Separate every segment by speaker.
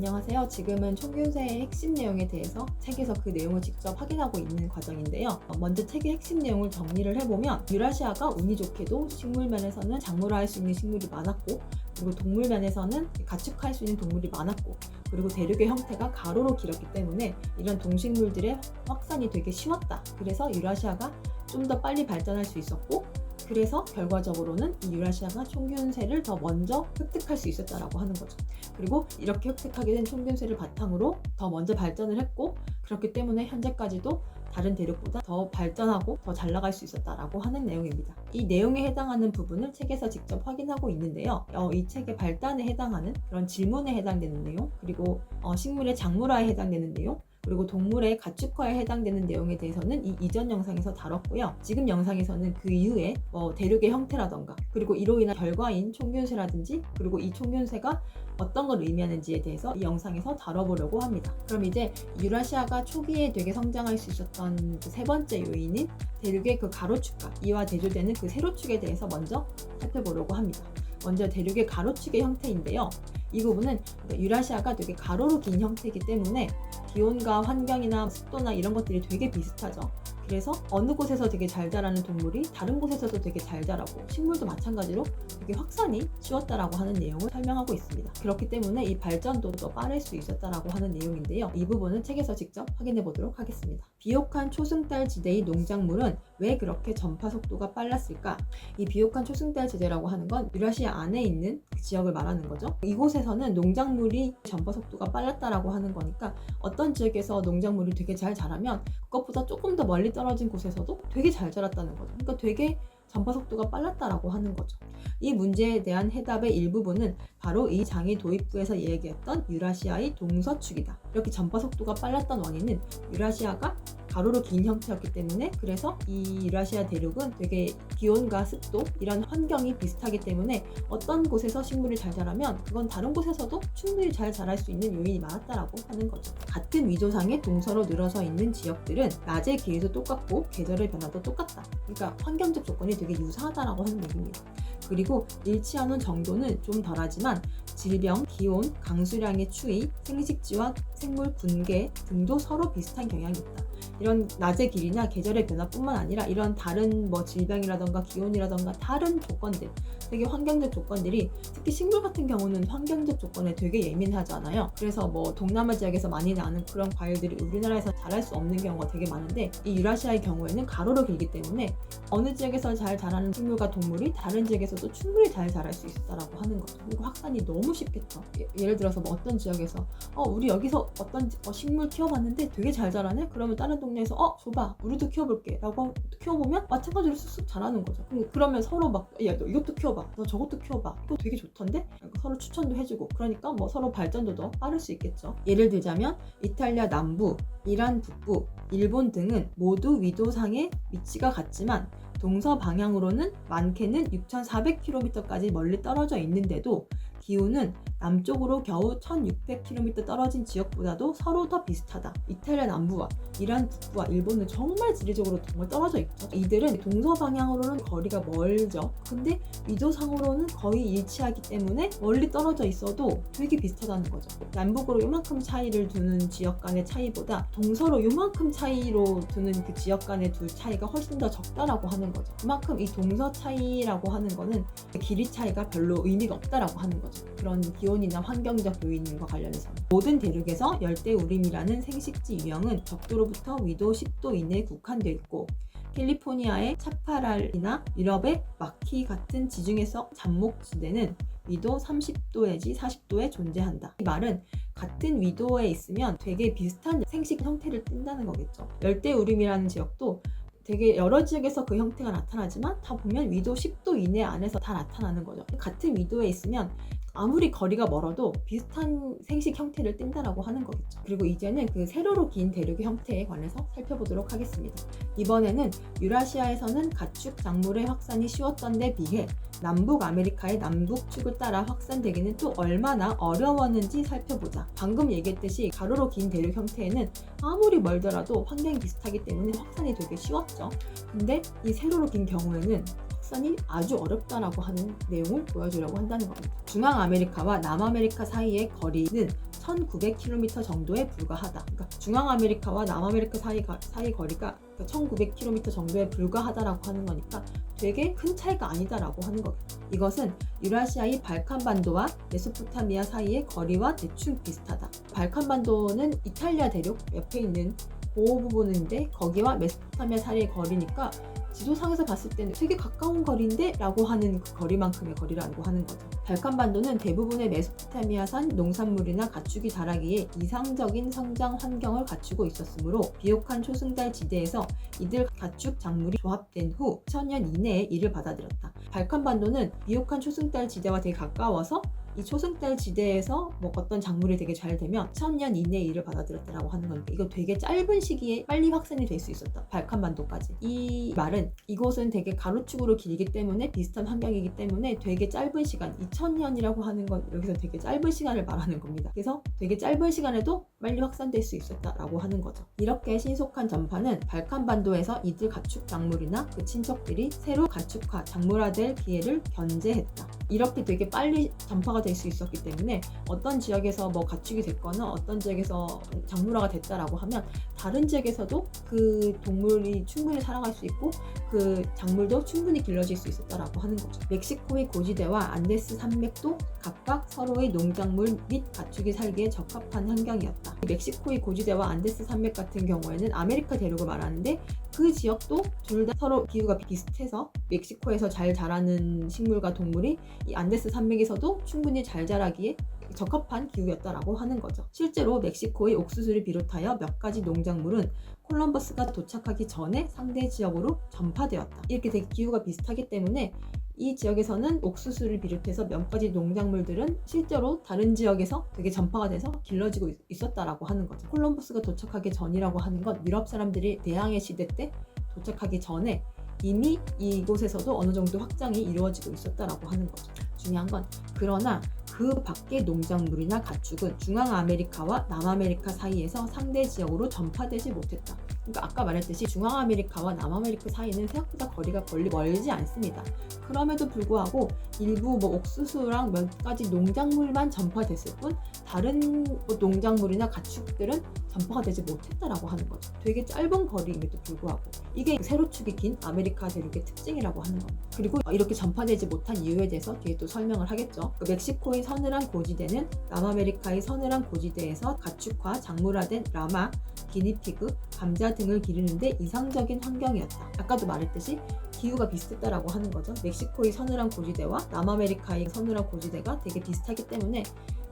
Speaker 1: 안녕하세요. 지금은 총균세의 핵심 내용에 대해서 책에서 그 내용을 직접 확인하고 있는 과정인데요. 먼저 책의 핵심 내용을 정리를 해보면 유라시아가 운이 좋게도 식물면에서는 작물화할 수 있는 식물이 많았고, 그리고 동물면에서는 가축할 수 있는 동물이 많았고, 그리고 대륙의 형태가 가로로 길었기 때문에 이런 동식물들의 확산이 되게 쉬웠다. 그래서 유라시아가 좀 더 빨리 발전할 수 있었고, 그래서 결과적으로는 이 유라시아가 총균세를 더 먼저 획득할 수 있었다라고 하는 거죠. 그리고 이렇게 획득하게 된 총균세를 바탕으로 더 먼저 발전을 했고, 그렇기 때문에 현재까지도 다른 대륙보다 더 발전하고 더 잘 나갈 수 있었다라고 하는 내용입니다. 이 내용에 해당하는 부분을 책에서 직접 확인하고 있는데요. 이 책의 발단에 해당하는 그런 질문에 해당되는 내용, 그리고 식물의 작물화에 해당되는 내용, 그리고 동물의 가축화에 해당되는 내용에 대해서는 이 이전 영상에서 다뤘고요. 지금 영상에서는 그 이후에 대륙의 형태라던가, 그리고 이로 인한 결과인 총균세라든지, 그리고 이 총균세가 어떤 걸 의미하는지에 대해서 이 영상에서 다뤄보려고 합니다. 그럼 이제 유라시아가 초기에 되게 성장할 수 있었던 그 세 번째 요인인 대륙의 그 가로축과 이와 대조되는 그 세로축에 대해서 먼저 살펴보려고 합니다. 먼저 대륙의 가로축의 형태인데요. 이 부분은 유라시아가 되게 가로로 긴 형태이기 때문에 기온과 환경이나 습도나 이런 것들이 되게 비슷하죠. 그래서 어느 곳에서 되게 잘 자라는 동물이 다른 곳에서도 되게 잘 자라고, 식물도 마찬가지로 되게 확산이 쉬웠다라고 하는 내용을 설명하고 있습니다. 그렇기 때문에 이 발전도 더 빠를 수 있었다라고 하는 내용인데요. 이 부분은 책에서 직접 확인해 보도록 하겠습니다. 비옥한 초승달 지대의 농작물은 왜 그렇게 전파 속도가 빨랐을까? 이 비옥한 초승달 지대라고 하는 건 유라시아 안에 있는 그 지역을 말하는 거죠. 이곳에서는 농작물이 전파 속도가 빨랐다라고 하는 거니까 어떤 지역에서 농작물이 되게 잘 자라면 그것보다 조금 더 멀리 떨어진 곳에서도 되게 잘 자랐다는 거죠. 그러니까 되게 전파 속도가 빨랐다라고 하는 거죠. 이 문제에 대한 해답의 일부분은 바로 이 장의 도입부에서 얘기했던 유라시아의 동서축이다. 이렇게 전파 속도가 빨랐던 원인은 유라시아가 가로로 긴 형태였기 때문에, 그래서 이 유라시아 대륙은 되게 기온과 습도 이런 환경이 비슷하기 때문에 어떤 곳에서 식물이 잘 자라면 그건 다른 곳에서도 충분히 잘 자랄 수 있는 요인이 많았다라고 하는 거죠. 같은 위조상의 동서로 늘어서 있는 지역들은 낮의 길이도 똑같고 계절의 변화도 똑같다. 그러니까 환경적 조건이 되게 유사하다라고 하는 얘기입니다. 그리고 일치하는 정도는 좀 덜하지만 질병, 기온, 강수량의 추이, 생식지와 생물 분계 등도 서로 비슷한 경향이 있다. 이런 낮의 길이나 계절의 변화뿐만 아니라 이런 다른 질병이라던가 기온이라던가 다른 조건들, 되게 환경적 조건들이, 특히 식물 같은 경우는 환경적 조건에 되게 예민하잖아요. 그래서 동남아 지역에서 많이 나는 그런 과일들이 우리나라에서 자랄 수 없는 경우가 되게 많은데, 이 유라시아의 경우에는 가로로 길기 때문에 어느 지역에서 잘 자라는 식물과 동물이 다른 지역에서도 충분히 잘 자랄 수 있다라고 하는 거죠. 그리고 확산이 너무 쉽겠죠. 예를 들어서 어떤 지역에서 우리 여기서 어떤 식물 키워봤는데 되게 잘 자라네? 그러면 다른 동네에서 줘봐, 우리도 키워볼게 라고 키워보면 마찬가지로 쑥쑥 자라는 거죠. 그러면 서로 야, 너 이것도 키워봐, 너 저것도 키워봐, 이거 되게 좋던데? 서로 추천도 해주고, 그러니까 서로 발전도 더 빠를 수 있겠죠. 예를 들자면 이탈리아 남부, 이란 북부, 일본 등은 모두 위도상의 위치가 같지만 동서 방향으로는 많게는 6,400km까지 멀리 떨어져 있는데도 기후는 남쪽으로 겨우 1,600km 떨어진 지역보다도 서로 더 비슷하다. 이탈리아 남부와 이란 북부와 일본은 정말 지리적으로 정말 떨어져 있죠. 이들은 동서 방향으로는 거리가 멀죠. 근데 위도상으로는 거의 일치하기 때문에 멀리 떨어져 있어도 되게 비슷하다는 거죠. 남북으로 요만큼 차이를 두는 지역 간의 차이보다 동서로 요만큼 차이로 두는 그 지역 간의 둘 차이가 훨씬 더 적다라고 하는 거죠. 그만큼 이 동서 차이라고 하는 거는 길이 차이가 별로 의미가 없다라고 하는 거죠. 그런 기온이나 환경적 요인과 관련해서 모든 대륙에서 열대우림이라는 생식지 유형은 적도로부터 위도 10도 이내에 국한되어 있고, 캘리포니아의 차파랄이나 유럽의 마키 같은 지중해성 잡목지대는 위도 30도 내지 40도에 존재한다. 이 말은 같은 위도에 있으면 되게 비슷한 생식 형태를 띈다는 거겠죠. 열대우림이라는 지역도 되게 여러 지역에서 그 형태가 나타나지만 다 보면 위도 10도 이내 안에서 다 나타나는 거죠. 같은 위도에 있으면 아무리 거리가 멀어도 비슷한 생식 형태를 띈다라고 하는 거겠죠. 그리고 이제는 그 세로로 긴 대륙의 형태에 관해서 살펴보도록 하겠습니다. 이번에는 유라시아에서는 가축 작물의 확산이 쉬웠던 데 비해 남북 아메리카의 남북축을 따라 확산되기는 또 얼마나 어려웠는지 살펴보자. 방금 얘기했듯이 가로로 긴 대륙 형태에는 아무리 멀더라도 환경이 비슷하기 때문에 확산이 되게 쉬웠죠. 근데 이 세로로 긴 경우에는 확산이 아주 어렵다라고 하는 내용을 보여주려고 한다는 겁니다. 중앙아메리카와 남아메리카 사이의 거리는 1900km 정도에 불과하다. 그러니까 중앙아메리카와 남아메리카 사이 거리가 1900km 정도에 불과하다라고 하는 거니까 되게 큰 차이가 아니다라고 하는 거겠죠. 이것은 유라시아의 발칸반도와 메소포타미아 사이의 거리와 대충 비슷하다. 발칸반도는 이탈리아 대륙 옆에 있는 그 부분인데 거기와 메소포타미아 사이의 거리니까 지도상에서 봤을 때는 되게 가까운 거리인데 라고 하는 그 거리만큼의 거리라고 하는 거죠. 발칸반도는 대부분의 메소포타미아산 농산물이나 가축이 자라기에 이상적인 성장 환경을 갖추고 있었으므로 비옥한 초승달 지대에서 이들 가축 작물이 조합된 후 1000년 이내에 이를 받아들였다. 발칸반도는 비옥한 초승달 지대와 되게 가까워서 이 초승달 지대에서 뭐 어떤 작물이 되게 잘 되면 1000년 이내에 이를 받아들였다라고 하는 건데 이거 되게 짧은 시기에 빨리 확산이 될 수 있었다. 발칸반도까지. 이 말은 이곳은 되게 가로축으로 길기 때문에 비슷한 환경이기 때문에 되게 짧은 시간 2000년이라고 하는 건 여기서 되게 짧은 시간을 말하는 겁니다. 그래서 되게 짧은 시간에도 빨리 확산될 수 있었다라고 하는 거죠. 이렇게 신속한 전파는 발칸반도에서 이들 가축 작물이나 그 친척들이 새로 가축화, 작물화될 기회를 견제했다. 이렇게 되게 빨리 전파가 될 수 있었기 때문에 어떤 지역에서 뭐 가축이 됐거나 어떤 지역에서 작물화가 됐다라고 하면 다른 지역에서도 그 동물이 충분히 살아갈 수 있고 그 작물도 충분히 길러질 수 있었다라고 하는 거죠. 멕시코의 고지대와 안데스 산맥도 각각 서로의 농작물 및 가축이 살기에 적합한 환경이었다. 멕시코의 고지대와 안데스 산맥 같은 경우에는 아메리카 대륙을 말하는데 그 지역도 둘 다 서로 기후가 비슷해서 멕시코에서 잘 자라는 식물과 동물이 이 안데스 산맥에서도 충분히 잘 자라기에 적합한 기후였다라고 하는 거죠. 실제로 멕시코의 옥수수를 비롯하여 몇 가지 농작물은 콜럼버스가 도착하기 전에 상대 지역으로 전파되었다. 이렇게 되게 기후가 비슷하기 때문에 이 지역에서는 옥수수를 비롯해서 몇 가지 농작물들은 실제로 다른 지역에서 되게 전파가 돼서 길러지고 있었다라고 하는 거죠. 콜럼버스가 도착하기 전이라고 하는 건 유럽 사람들이 대항해 시대 때 도착하기 전에 이미 이곳에서도 어느 정도 확장이 이루어지고 있었다라고 하는 거죠. 중요한 건 그러나 그 밖의 농작물이나 가축은 중앙아메리카와 남아메리카 사이에서 상대 지역으로 전파되지 못했다. 그러니까 아까 말했듯이 중앙아메리카와 남아메리카 사이는 생각보다 거리가 멀지 않습니다. 그럼에도 불구하고 일부 뭐 옥수수랑 몇 가지 농작물만 전파됐을 뿐 다른 농작물이나 가축들은 전파가 되지 못했다라고 하는 거죠. 되게 짧은 거리임에도 불구하고 이게 세로축이 긴 아메리카 대륙의 특징이라고 하는 겁니다. 그리고 이렇게 전파되지 못한 이유에 대해서 뒤에 또 설명을 하겠죠. 멕시코의 서늘한 고지대는 남아메리카의 서늘한 고지대에서 가축화, 작물화된 라마, 기니피그, 감자 등을 기르는데 이상적인 환경이었다. 아까도 말했듯이 기후가 비슷했다라고 하는 거죠. 멕시코의 서늘한 고지대와 남아메리카의 서늘한 고지대가 되게 비슷하기 때문에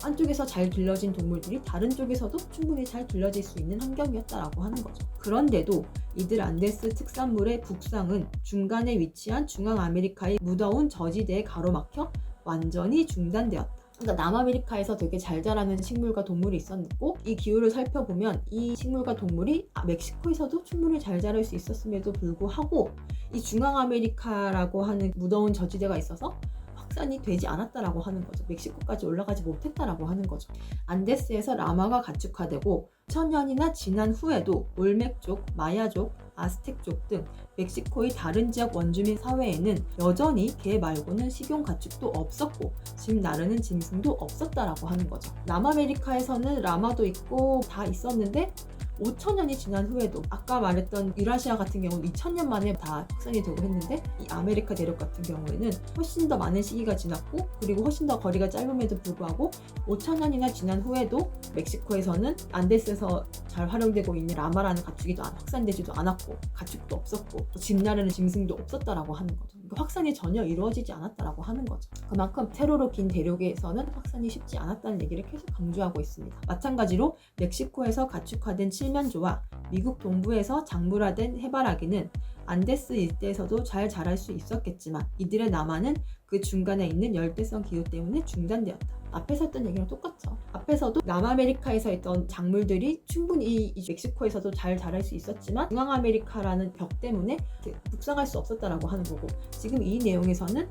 Speaker 1: 한쪽에서 잘 길러진 동물들이 다른 쪽에서도 충분히 잘 길러질 수 있는 환경이었다라고 하는 거죠. 그런데도 이들 안데스 특산물의 북상은 중간에 위치한 중앙아메리카의 무더운 저지대에 가로막혀 완전히 중단되었다. 그러니까 남아메리카에서 되게 잘 자라는 식물과 동물이 있었고 이 기후를 살펴보면 이 식물과 동물이 멕시코에서도 충분히 잘 자랄 수 있었음에도 불구하고 이 중앙아메리카라고 하는 무더운 저지대가 있어서 확산이 되지 않았다라고 하는 거죠. 멕시코까지 올라가지 못했다라고 하는 거죠. 안데스에서 라마가 가축화되고 1000년이나 지난 후에도 올멕족, 마야족, 아스텍족 등 멕시코의 다른 지역 원주민 사회에는 여전히 개 말고는 식용 가축도 없었고 짐 나르는 짐승도 없었다라고 하는 거죠. 남아메리카에서는 라마도 있고 다 있었는데 5000년이 지난 후에도 아까 말했던 유라시아 같은 경우는 2000년 만에 다 확산이 되고 했는데 이 아메리카 대륙 같은 경우에는 훨씬 더 많은 시기가 지났고 그리고 훨씬 더 거리가 짧음에도 불구하고 5000년이나 지난 후에도 멕시코에서는 안데스에서 잘 활용되고 있는 라마라는 가축이 확산되지도 않았고 가축도 없었고 또 집 나르는 짐승도 없었다라고 하는 거죠. 그러니까 확산이 전혀 이루어지지 않았다라고 하는 거죠. 그만큼 세로로 긴 대륙에서는 확산이 쉽지 않았다는 얘기를 계속 강조하고 있습니다. 마찬가지로 멕시코에서 가축화된 칠면조와 미국 동부에서 작물화된 해바라기는 안데스 일대에서도 잘 자랄 수 있었겠지만 이들의 남하는 그 중간에 있는 열대성 기후 때문에 중단되었다. 앞에서 했던 얘기랑 똑같죠. 앞에서도 남아메리카에서 있던 작물들이 충분히 이 멕시코에서도 잘 자랄 수 있었지만 중앙아메리카라는 벽 때문에 북상할 수 없었다라고 하는 거고 지금 이 내용에서는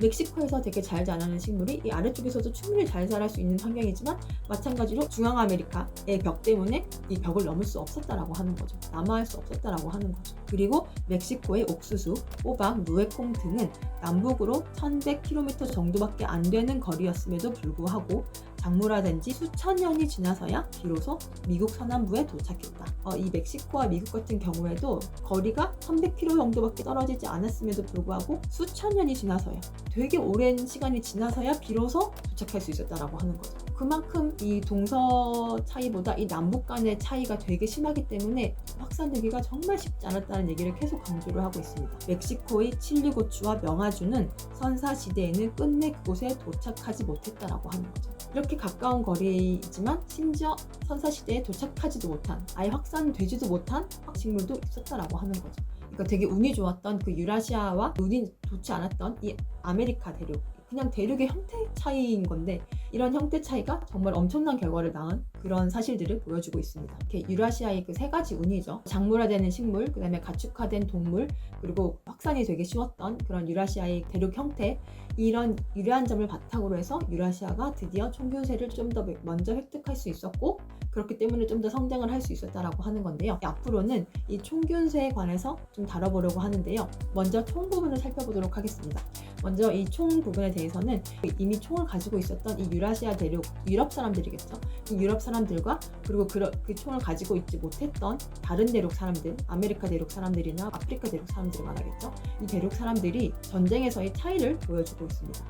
Speaker 1: 멕시코에서 되게 잘 자라는 식물이 이 아래쪽에서도 충분히 잘 자랄 수 있는 환경이지만 마찬가지로 중앙아메리카의 벽 때문에 이 벽을 넘을 수 없었다라고 하는 거죠. 남하할 수 없었다라고 하는 거죠. 그리고 멕시코의 옥수수, 호박, 누에콩 등은 남북으로 1100km 정도밖에 안 되는 거리였음에도 불구하고 작물화된 지 수천 년이 지나서야 비로소 미국 서남부에 도착했다. 이 멕시코와 미국 같은 경우에도 거리가 300km 정도밖에 떨어지지 않았음에도 불구하고 수천 년이 지나서야, 되게 오랜 시간이 지나서야 비로소 도착할 수 있었다라고 하는 거죠. 그만큼 이 동서 차이보다 이 남북 간의 차이가 되게 심하기 때문에 확산되기가 정말 쉽지 않았다는 얘기를 계속 강조를 하고 있습니다. 멕시코의 칠리고추와 명아주는 선사시대에는 끝내 그곳에 도착하지 못했다라고 하는 거죠. 이렇게 가까운 거리이지만 심지어 선사시대에 도착하지도 못한, 아예 확산되지도 못한 식물도 있었다라고 하는 거죠. 그러니까 되게 운이 좋았던 그 유라시아와 운이 좋지 않았던 이 아메리카 대륙, 그냥 대륙의 형태 차이인 건데 이런 형태 차이가 정말 엄청난 결과를 낳은 그런 사실들을 보여주고 있습니다. 이렇게 유라시아의 그 세 가지 운이죠. 작물화되는 식물, 그 다음에 가축화된 동물, 그리고 확산이 되게 쉬웠던 그런 유라시아의 대륙 형태, 이런 유리한 점을 바탕으로 해서 유라시아가 드디어 총균세를 좀 더 먼저 획득할 수 있었고, 그렇기 때문에 좀 더 성장을 할 수 있었다라고 하는 건데요. 앞으로는 이 총균세에 관해서 좀 다뤄보려고 하는데요. 먼저 총 부분을 살펴보도록 하겠습니다. 먼저 이 총 부분에 대해서는 이미 총을 가지고 있었던 이 유라시아 대륙, 유럽 사람들이겠죠. 이 유럽 사람들과 그리고 그 총을 가지고 있지 못했던 다른 대륙 사람들, 아메리카 대륙 사람들이나 아프리카 대륙 사람들을 말하겠죠. 이 대륙 사람들이 전쟁에서의 차이를 보여주고 있습니다.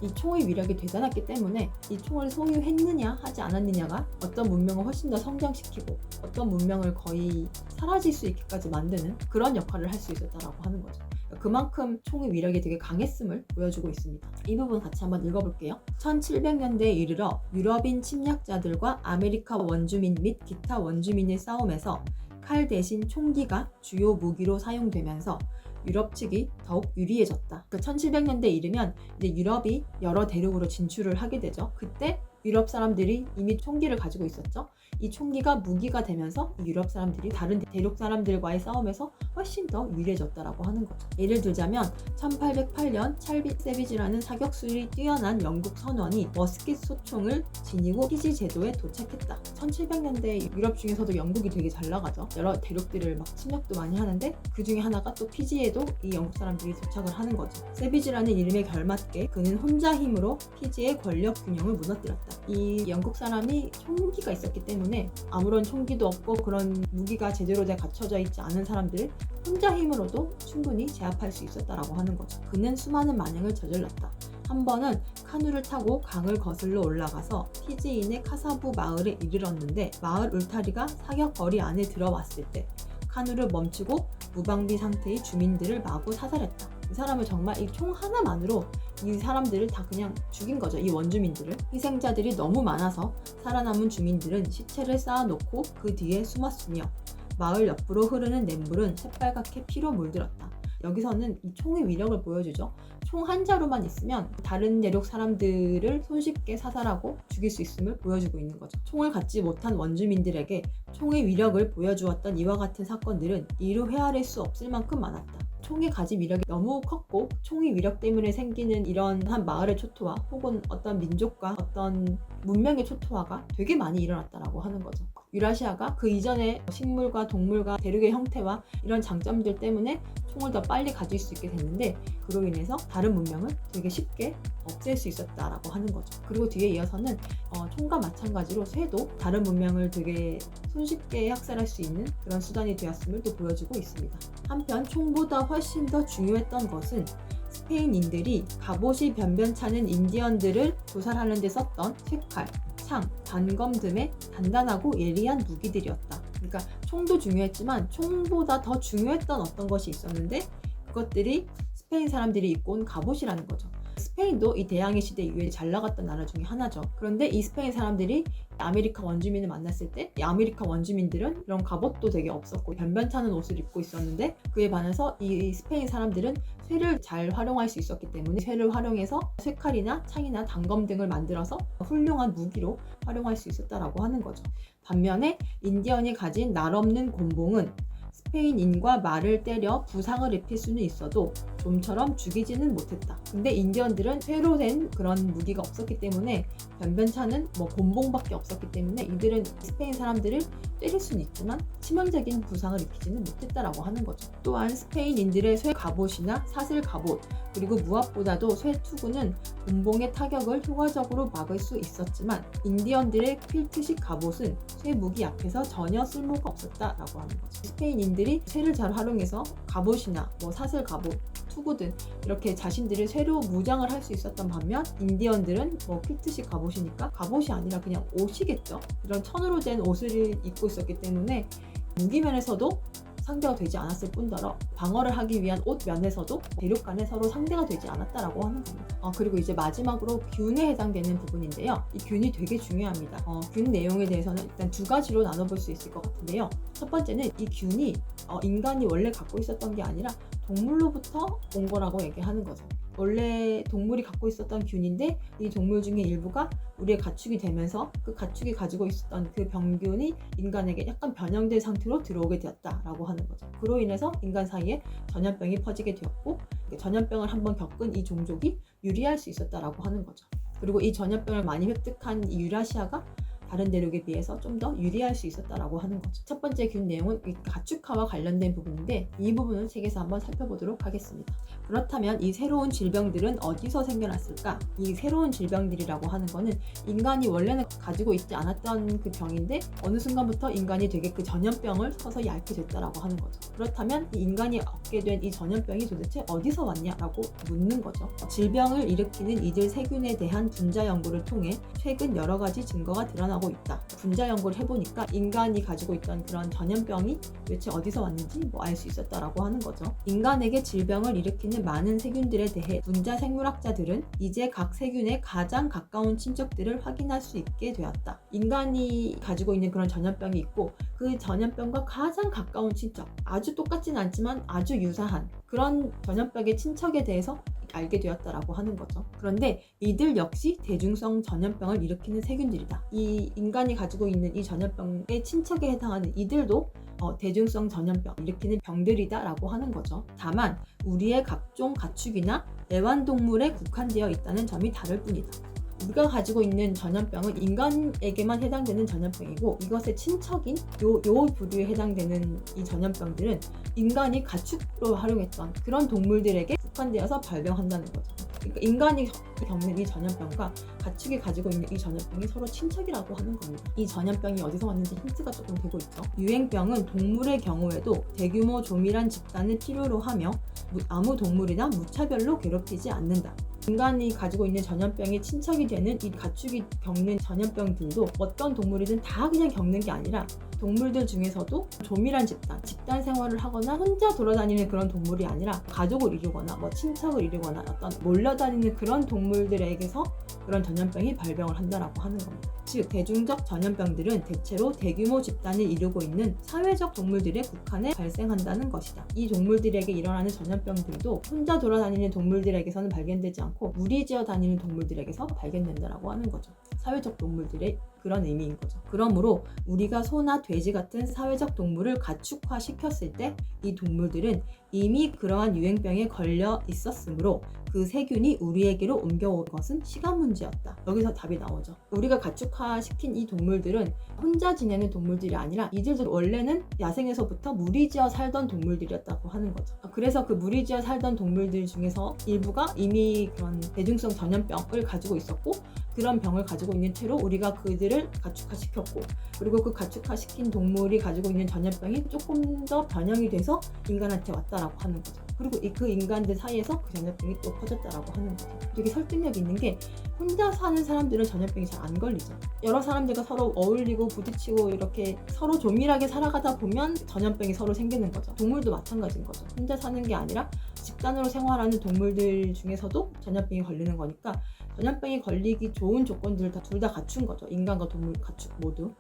Speaker 1: 이 총의 위력이 대단했기 때문에 이 총을 소유했느냐 하지 않았느냐가 어떤 문명을 훨씬 더 성장시키고 어떤 문명을 거의 사라질 수 있게까지 만드는 그런 역할을 할 수 있었다라고 하는 거죠. 그만큼 총의 위력이 되게 강했음을 보여주고 있습니다. 이 부분 같이 한번 읽어볼게요. 1700년대에 이르러 유럽인 침략자들과 아메리카 원주민 및 기타 원주민의 싸움에서 칼 대신 총기가 주요 무기로 사용되면서 유럽 측이 더욱 유리해졌다. 1700년대에 이르면 이제 유럽이 여러 대륙으로 진출을 하게 되죠. 그때 유럽 사람들이 이미 총기를 가지고 있었죠. 이 총기가 무기가 되면서 유럽 사람들이 다른 대륙 사람들과의 싸움에서 훨씬 더 유리해졌다라고 하는 거죠. 예를 들자면 1808년 찰비 세비지라는 사격술이 뛰어난 영국 선원이 머스킷 소총을 지니고 피지 제도에 도착했다. 1700년대 유럽 중에서도 영국이 되게 잘 나가죠. 여러 대륙들을 막 침략도 많이 하는데 그 중에 하나가 또 피지에도 이 영국 사람들이 도착을 하는 거죠. 세비지라는 이름에 걸맞게 그는 혼자 힘으로 피지의 권력 균형을 무너뜨렸다. 이 영국 사람이 총기가 있었기 때문에 아무런 총기도 없고 그런 무기가 제대로 갖춰져 있지 않은 사람들을 혼자 힘으로도 충분히 제압할 수 있었다라고 하는 거죠. 그는 수많은 만행을 저질렀다. 한 번은 카누를 타고 강을 거슬러 올라가서 피지인의 카사부 마을에 이르렀는데 마을 울타리가 사격거리 안에 들어왔을 때 카누를 멈추고 무방비 상태의 주민들을 마구 사살했다. 이 사람을 정말 이 총 하나만으로 이 사람들을 다 그냥 죽인 거죠. 이 원주민들을. 희생자들이 너무 많아서 살아남은 주민들은 시체를 쌓아놓고 그 뒤에 숨었으며 마을 옆으로 흐르는 냇물은 새빨갛게 피로 물들었다. 여기서는 이 총의 위력을 보여주죠. 총 한 자루만 있으면 다른 대륙 사람들을 손쉽게 사살하고 죽일 수 있음을 보여주고 있는 거죠. 총을 갖지 못한 원주민들에게 총의 위력을 보여주었던 이와 같은 사건들은 이루 헤아릴 수 없을 만큼 많았다. 총이 가진 위력이 너무 컸고 총의 위력 때문에 생기는 이런 한 마을의 초토화 혹은 어떤 민족과 어떤 문명의 초토화가 되게 많이 일어났다라고 하는 거죠. 유라시아가 그 이전에 식물과 동물과 대륙의 형태와 이런 장점들 때문에 총을 더 빨리 가질 수 있게 됐는데 그로 인해서 다른 문명을 되게 쉽게 없앨 수 있었다라고 하는 거죠. 그리고 뒤에 이어서는 총과 마찬가지로 쇠도 다른 문명을 되게 손쉽게 학살할 수 있는 그런 수단이 되었음을 또 보여주고 있습니다. 한편 총보다 훨씬 더 중요했던 것은 스페인인들이 갑옷이 변변찮은 인디언들을 도살하는 데 썼던 쇠칼, 창, 단검 등의 단단하고 예리한 무기들이었다. 그러니까 총도 중요했지만 총보다 더 중요했던 어떤 것이 있었는데 그것들이 스페인 사람들이 입고 온 갑옷이라는 거죠. 스페인도 이 대항해 시대 이후에 잘 나갔던 나라 중에 하나죠. 그런데 이 스페인 사람들이 아메리카 원주민을 만났을 때 이 아메리카 원주민들은 이런 갑옷도 되게 없었고 변변찮은 옷을 입고 있었는데 그에 반해서 이 스페인 사람들은 쇠를 잘 활용할 수 있었기 때문에 쇠를 활용해서 쇠칼이나 창이나 단검 등을 만들어서 훌륭한 무기로 활용할 수 있었다라고 하는 거죠. 반면에 인디언이 가진 날 없는 곤봉은 스페인인과 말을 때려 부상을 입힐 수는 있어도 좀처럼 죽이지는 못했다. 근데 인디언들은 쇠로 된 그런 무기가 없었기 때문에 변변찮은 곤봉밖에 없었기 때문에 이들은 스페인 사람들을 때릴 수는 있지만 치명적인 부상을 입히지는 못했다라고 하는 거죠. 또한 스페인인들의 쇠 갑옷이나 사슬 갑옷, 그리고 무엇보다도 쇠 투구는 분봉의 타격을 효과적으로 막을 수 있었지만 인디언들의 퀼트식 갑옷은 쇠 무기 앞에서 전혀 쓸모가 없었다라고 하는 거죠. 스페인인들이 쇠를 잘 활용해서 갑옷이나 사슬 갑옷, 투구든 이렇게 자신들의 쇠로 무장을 할 수 있었던 반면 인디언들은 퀼트식 갑옷이니까 갑옷이 아니라 그냥 옷이겠죠. 이런 천으로 된 옷을 입고 있었기 때문에 무기면에서도 상대가 되지 않았을 뿐더러 방어를 하기 위한 옷 면에서도 대륙 간에 서로 상대가 되지 않았다라고 하는 겁니다. 그리고 이제 마지막으로 균에 해당되는 부분인데요. 이 균이 되게 중요합니다. 균 내용에 대해서는 일단 두 가지로 나눠볼 수 있을 것 같은데요. 첫 번째는 이 균이 인간이 원래 갖고 있었던 게 아니라 동물로부터 온 거라고 얘기하는 거죠. 원래 동물이 갖고 있었던 균인데 이 동물 중에 일부가 우리의 가축이 되면서 그 가축이 가지고 있었던 그 병균이 인간에게 약간 변형된 상태로 들어오게 되었다라고 하는 거죠. 그로 인해서 인간 사이에 전염병이 퍼지게 되었고 전염병을 한번 겪은 이 종족이 유리할 수 있었다라고 하는 거죠. 그리고 이 전염병을 많이 획득한 이 유라시아가 다른 대륙에 비해서 좀 더 유리할 수 있었다라고 하는 거죠. 첫 번째 균 내용은 가축화와 관련된 부분인데 이 부분을 책에서 한번 살펴보도록 하겠습니다. 그렇다면 이 새로운 질병들은 어디서 생겨났을까? 이 새로운 질병들이라고 하는 거는 인간이 원래는 가지고 있지 않았던 그 병인데 어느 순간부터 인간이 되게 그 전염병을 서서히 앓게 됐다라고 하는 거죠. 그렇다면 이 인간이 얻게 된 이 전염병이 도대체 어디서 왔냐라고 묻는 거죠. 질병을 일으키는 이들 세균에 대한 분자 연구를 통해 최근 여러 가지 증거가 드러나고 있다. 분자 연구를 해보니까 인간이 가지고 있던 그런 전염병이 도대체 어디서 왔는지 알 수 있었다라고 하는 거죠. 인간에게 질병을 일으키는 많은 세균들에 대해 분자 생물학자들은 이제 각 세균의 가장 가까운 친척들을 확인할 수 있게 되었다. 인간이 가지고 있는 그런 전염병이 있고 그 전염병과 가장 가까운 친척, 아주 똑같진 않지만 아주 유사한 그런 전염병의 친척에 대해서 알게 되었다라고 하는 거죠. 그런데 이들 역시 대중성 전염병을 일으키는 세균들이다. 이 인간이 가지고 있는 이 전염병의 친척에 해당하는 이들도 대중성 전염병 일으키는 병들이다 라고 하는 거죠. 다만 우리의 각종 가축이나 애완동물에 국한되어 있다는 점이 다를 뿐이다. 우리가 가지고 있는 전염병은 인간에게만 해당되는 전염병이고 이것의 친척인 요 부류에 해당되는 이 전염병들은 인간이 가축으로 활용했던 그런 동물들에게 국한되어서 발병한다는 거죠. 그러니까 인간이 겪는 이 전염병과 가축이 가지고 있는 이 전염병이 서로 친척이라고 하는 겁니다. 이 전염병이 어디서 왔는지 힌트가 조금 되고 있죠. 유행병은 동물의 경우에도 대규모 조밀한 집단을 필요로 하며 아무 동물이나 무차별로 괴롭히지 않는다. 인간이 가지고 있는 전염병의 친척이 되는 이 가축이 겪는 전염병들도 어떤 동물이든 다 그냥 겪는 게 아니라 동물들 중에서도 조밀한 집단 생활을 하거나 혼자 돌아다니는 그런 동물이 아니라 가족을 이루거나 친척을 이루거나 어떤 몰려다니는 그런 동물들에게서 그런 전염병이 발병을 한다라고 하는 겁니다. 즉 대중적 전염병들은 대체로 대규모 집단을 이루고 있는 사회적 동물들에 국한해 발생한다는 것이다. 이 동물들에게 일어나는 전염병들도 혼자 돌아다니는 동물들에게서는 발견되지 않고 무리지어 다니는 동물들에게서 발견된다라고 하는 거죠. 사회적 동물들의 그런 의미인 거죠. 그러므로 우리가 소나 돼지 같은 사회적 동물을 가축화시켰을 때 이 동물들은 이미 그러한 유행병에 걸려 있었으므로 그 세균이 우리에게로 옮겨온 것은 시간 문제였다. 여기서 답이 나오죠. 우리가 가축화시킨 이 동물들은 혼자 지내는 동물들이 아니라 이들도 원래는 야생에서부터 무리지어 살던 동물들이었다고 하는 거죠. 그래서 그 무리지어 살던 동물들 중에서 일부가 이미 그런 대중성 전염병을 가지고 있었고 그런 병을 가지고 있는 채로 우리가 그들을 가축화시켰고 그리고 그 가축화시킨 동물이 가지고 있는 전염병이 조금 더 변형이 돼서 인간한테 왔다라고 하는 거죠. 그리고 그 인간들 사이에서 그 전염병이 또 퍼졌다라고 하는 거죠. 되게 설득력 있는 게 혼자 사는 사람들은 전염병이 잘 안 걸리죠. 여러 사람들과 서로 어울리고 부딪히고 이렇게 서로 조밀하게 살아가다 보면 전염병이 서로 생기는 거죠. 동물도 마찬가지인 거죠. 혼자 사는 게 아니라 집단으로 생활하는 동물들 중에서도 전염병이 걸리는 거니까 전염병이 걸리기 좋은 조건들을 둘 다 갖춘 거죠. 인간과 동물, 가축 모두.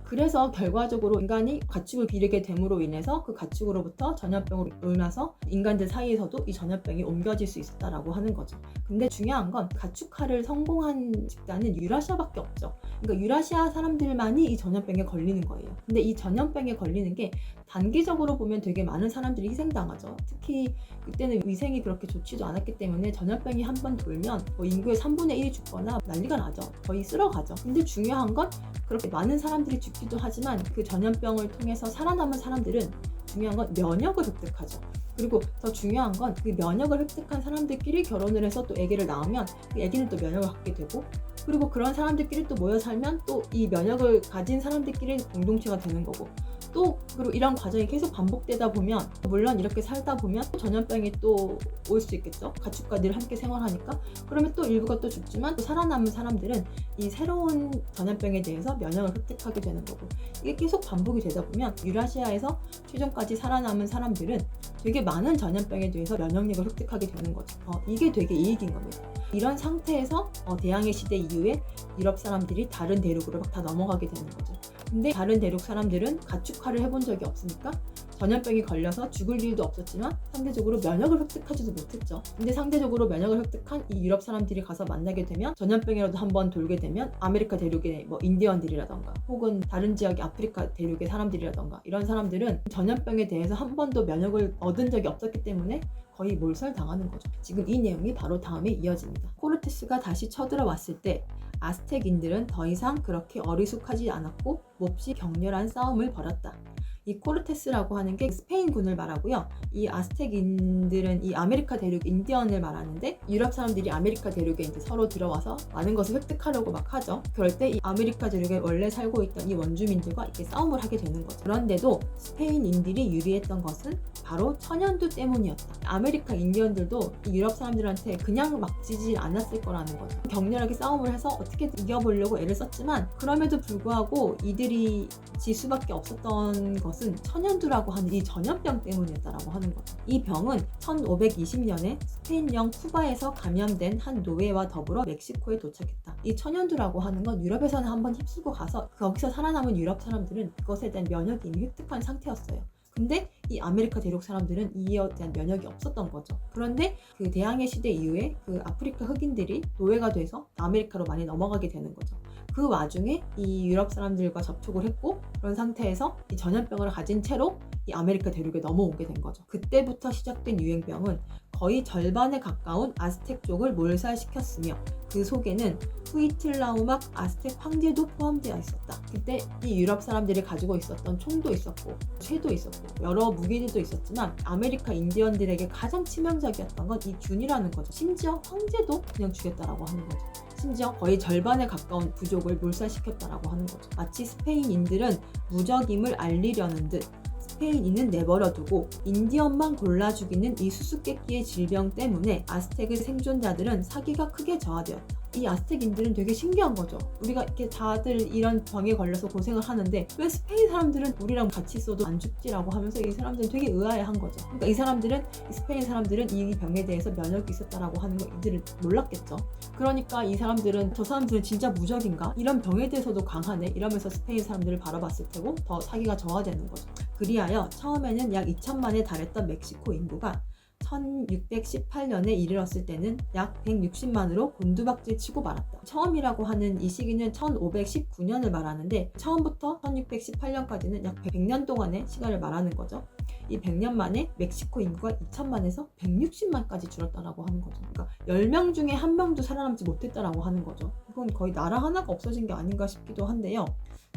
Speaker 1: 그래서 결과적으로 인간이 가축을 기르게 됨으로 인해서 그 가축으로부터 전염병으로 일어나서 인간들 사이에서도 이 전염병이 옮겨질 수 있었다라고 하는 거죠. 근데 중요한 건 가축화를 성공한 집단은 유라시아밖에 없죠. 그러니까 유라시아 사람들만이 이 전염병에 걸리는 거예요. 근데 이 전염병에 걸리는 게 단기적으로 보면 되게 많은 사람들이 희생당하죠. 특히 그때는 위생이 그렇게 좋지도 않았기 때문에 전염병이 한 번 돌면 인구의 3분의 1이 죽거나 난리가 나죠. 거의 쓸어가죠. 근데 중요한 건 그렇게 많은 사람들이 죽기 죽기도 하지만 그 전염병을 통해서 살아남은 사람들은 중요한 건 면역을 획득하죠. 그리고 더 중요한 건 그 면역을 획득한 사람들끼리 결혼을 해서 또 아기를 낳으면 그 아기는 또 면역을 갖게 되고, 그리고 그런 사람들끼리 또 모여 살면 또 이 면역을 가진 사람들끼리 공동체가 되는 거고, 또 그리고 이런 과정이 계속 반복되다 보면 물론 이렇게 살다 보면 전염병이 또 올 수 있겠죠. 가축과 늘 함께 생활하니까. 그러면 또 일부가 또 죽지만 또 살아남은 사람들은 이 새로운 전염병에 대해서 면역을 획득하게 되는 거고, 이게 계속 반복이 되다 보면 유라시아에서 최종까지 살아남은 사람들은 되게 많은 전염병에 대해서 면역력을 획득하게 되는 거죠. 이게 되게 이익인 겁니다. 이런 상태에서 대항해 시대 이후에 유럽 사람들이 다른 대륙으로 막 다 넘어가게 되는 거죠. 근데 다른 대륙 사람들은 가축화를 해본 적이 없으니까 전염병이 걸려서 죽을 일도 없었지만 상대적으로 면역을 획득하지도 못했죠. 근데 상대적으로 면역을 획득한 이 유럽 사람들이 가서 만나게 되면 전염병이라도 한번 돌게 되면 아메리카 대륙의 뭐 인디언들이라던가 혹은 다른 지역의 아프리카 대륙의 사람들이라던가 이런 사람들은 전염병에 대해서 한 번도 면역을 얻은 적이 없었기 때문에 거의 몰살당하는 거죠. 지금 이 내용이 바로 다음에 이어집니다. 코르테스가 다시 쳐들어왔을 때 아스텍인들은 더 이상 그렇게 어리숙하지 않았고 몹시 격렬한 싸움을 벌였다. 이 코르테스라고 하는 게 스페인군을 말하고요. 이 아스텍인들은 이 아메리카 대륙 인디언을 말하는데, 유럽 사람들이 아메리카 대륙에 이제 서로 들어와서 많은 것을 획득하려고 막 하죠. 그럴 때 이 아메리카 대륙에 원래 살고 있던 이 원주민들과 이렇게 싸움을 하게 되는 거죠. 그런데도 스페인인들이 유리했던 것은 바로 천연두 때문이었다. 아메리카 인디언들도 이 유럽 사람들한테 그냥 막 지지 않았을 거라는 거죠. 격렬하게 싸움을 해서 어떻게든 이겨보려고 애를 썼지만 그럼에도 불구하고 이들이 질 수밖에 없었던 것은 천연두라고 하는 이 전염병 때문이었다라고 하는 거죠. 이 병은 1520년에 스페인령 쿠바에서 감염된 한 노예와 더불어 멕시코에 도착했다. 이 천연두라고 하는 건 유럽에서는 한번 휩쓸고 가서 거기서 살아남은 유럽 사람들은 그것에 대한 면역이 이미 획득한 상태였어요. 근데 이 아메리카 대륙 사람들은 이에 대한 면역이 없었던 거죠. 그런데 그 대항해 시대 이후에 그 아프리카 흑인들이 노예가 돼서 아메리카로 많이 넘어가게 되는 거죠. 그 와중에 이 유럽 사람들과 접촉을 했고, 그런 상태에서 이 전염병을 가진 채로 이 아메리카 대륙에 넘어오게 된 거죠. 그때부터 시작된 유행병은 거의 절반에 가까운 아스텍족을 몰살시켰으며 그 속에는 후이틀라우막 아스텍 황제도 포함되어 있었다. 그때 이 유럽 사람들이 가지고 있었던 총도 있었고 쇠도 있었고 여러 무기들도 있었지만 아메리카 인디언들에게 가장 치명적이었던 건 이 균이라는 거죠. 심지어 황제도 그냥 죽였다라고 하는 거죠. 심지어 거의 절반에 가까운 부족을 몰살시켰다라고 하는 거죠. 마치 스페인인들은 무적임을 알리려는 듯 스페인인은 내버려두고 인디언만 골라 죽이는 이 수수께끼의 질병 때문에 아스텍의 생존자들은 사기가 크게 저하되었다. 이 아스텍인들은 되게 신기한 거죠. 우리가 이렇게 다들 이런 병에 걸려서 고생을 하는데 왜 스페인 사람들은 우리랑 같이 있어도 안 죽지라고 하면서 이 사람들은 되게 의아해한 거죠. 그러니까 이 사람들은, 이 스페인 사람들은 이 병에 대해서 면역이 있었다라고 하는 거 이들을 몰랐겠죠. 그러니까 이 사람들은 저 사람들은 진짜 무적인가? 이런 병에 대해서도 강하네? 이러면서 스페인 사람들을 바라봤을 테고 더 사기가 저하되는 거죠. 그리하여 처음에는 약 2천만에 달했던 멕시코 인구가 1618년에 이르렀을 때는 약 160만으로 곤두박질 치고 말았다. 처음이라고 하는 이 시기는 1519년을 말하는데 처음부터 1618년까지는 약 100년 동안의 시간을 말하는 거죠. 이 100년 만에 멕시코 인구가 2천만에서 160만까지 줄었다라고 하는 거죠. 그러니까 10명 중에 1명도 살아남지 못했다라고 하는 거죠. 이건 거의 나라 하나가 없어진 게 아닌가 싶기도 한데요.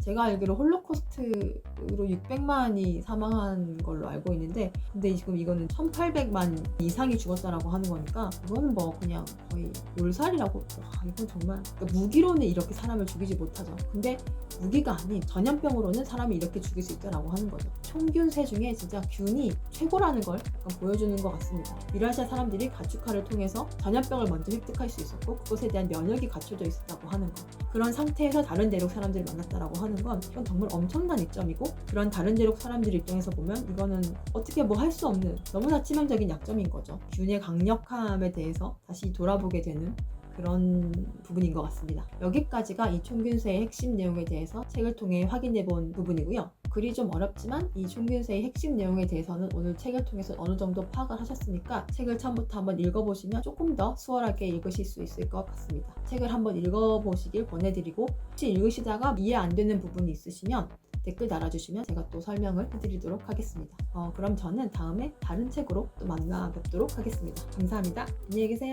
Speaker 1: 제가 알기로 홀로코스트로 600만이 사망한 걸로 알고 있는데, 근데 지금 이거는 1800만 이상이 죽었다라고 하는 거니까 이거는 뭐 그냥 거의 몰살이라고. 이건 정말, 그러니까 무기로는 이렇게 사람을 죽이지 못하죠. 근데 무기가 아닌 전염병으로는 사람이 이렇게 죽일 수 있다라고 하는 거죠. 총균세 중에 진짜 균이 최고라는 걸 약간 보여주는 것 같습니다. 유라시아 사람들이 가축화를 통해서 전염병을 먼저 획득할 수 있었고 그것에 대한 면역이 갖춰져 있었다고 하는 것. 그런 상태에서 다른 대륙 사람들을 만났다라고 하는 건 이건 정말 엄청난 이점이고, 그런 다른 대륙 사람들 입장에서 보면 이거는 어떻게 뭐 할 수 없는 너무나 치명적인 약점인 거죠. 균의 강력함에 대해서 다시 돌아보게 되는 그런 부분인 것 같습니다. 여기까지가 이 총균세의 핵심 내용에 대해서 책을 통해 확인해 본 부분이고요. 글이 좀 어렵지만 이 총균세의 핵심 내용에 대해서는 오늘 책을 통해서 어느 정도 파악을 하셨으니까 책을 처음부터 한번 읽어보시면 조금 더 수월하게 읽으실 수 있을 것 같습니다. 책을 한번 읽어보시길 권해드리고, 혹시 읽으시다가 이해 안 되는 부분이 있으시면 댓글 달아주시면 제가 또 설명을 해드리도록 하겠습니다. 그럼 저는 다음에 다른 책으로 또 만나 뵙도록 하겠습니다. 감사합니다. 안녕히 계세요.